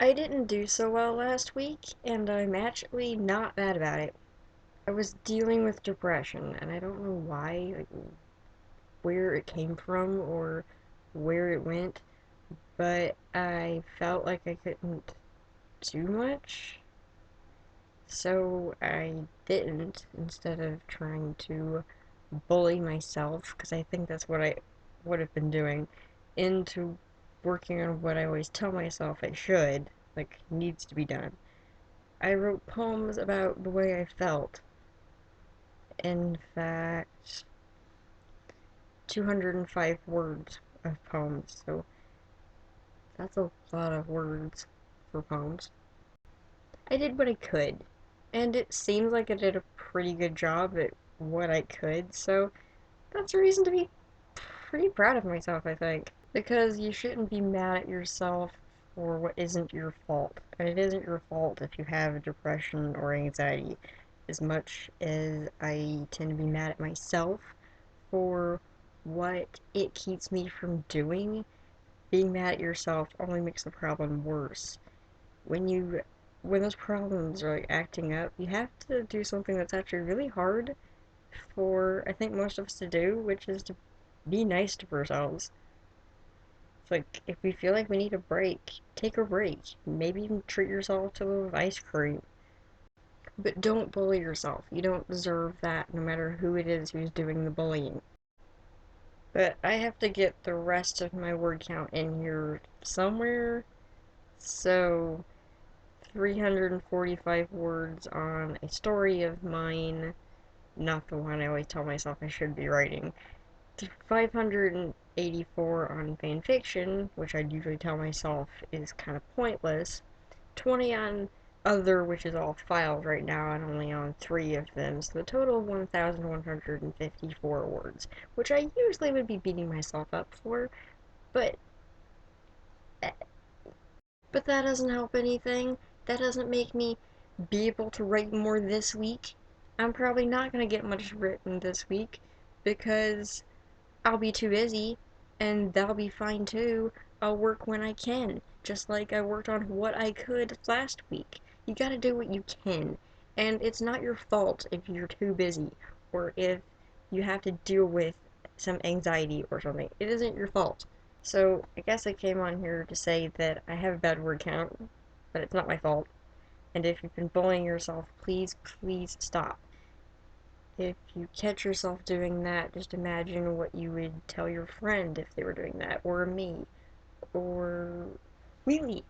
I didn't do so well last week, and I'm actually not bad about it. I was dealing with depression, and I don't know why, like, where it came from or where it went, but I felt like I couldn't do much, so I didn't, instead of trying to bully myself, because I think that's what I would have been doing, into working on what I always tell myself I should, like, needs to be done. I wrote poems about the way I felt. In fact, 205 words of poems, so that's a lot of words for poems. I did what I could, and it seems like I did a pretty good job at what I could, so that's a reason to be pretty proud of myself, I think. Because you shouldn't be mad at yourself for what isn't your fault. And it isn't your fault if you have depression or anxiety, as much as I tend to be mad at myself for what it keeps me from doing. Being mad at yourself only makes the problem worse. When you when those problems are like acting up, you have to do something that's actually really hard for I think most of us to do, which is to be nice to ourselves. It's like if we feel like we need a break, take a break. Maybe even treat yourself to a little ice cream. But don't bully yourself. You don't deserve that no matter who it is who's doing the bullying. But I have to get the rest of my word count in here somewhere. So 345 words on a story of mine, not the one I always tell myself I should be writing. 584 on fan fiction, which I'd usually tell myself is kind of pointless. 20 on other, which is all files right now, and only on 3 of them. So the total of 1,154 words, which I usually would be beating myself up for, but but that doesn't help anything. That doesn't make me be able to write more this week. I'm probably not going to get much written this week because I'll be too busy, and that'll be fine too. I'll work when I can, just like I worked on what I could last week. You gotta do what you can, and it's not your fault if you're too busy or if you have to deal with some anxiety or something. It isn't your fault. So I guess I came on here to say that I have a bad word count, but it's not my fault. And if you've been bullying yourself, please, please stop. If you catch yourself doing that, just imagine what you would tell your friend if they were doing that, or me, or Wheatley.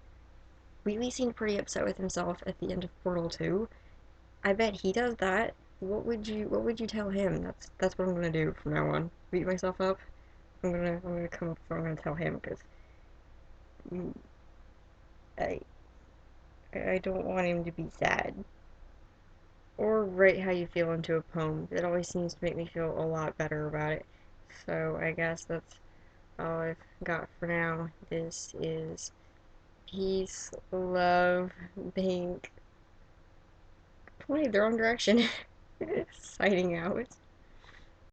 Wheatley seemed pretty upset with himself at the end of Portal 2. I bet he does that. What would you tell him? That's what I'm gonna do from now on. Beat myself up. I'm gonna come up with what I'm gonna tell him because I I don't want him to be sad. Or write how you feel into a poem. It always seems to make me feel a lot better about it. So I guess that's all I've got for now. This is peace, love, pink. Pointed the wrong direction. Signing out.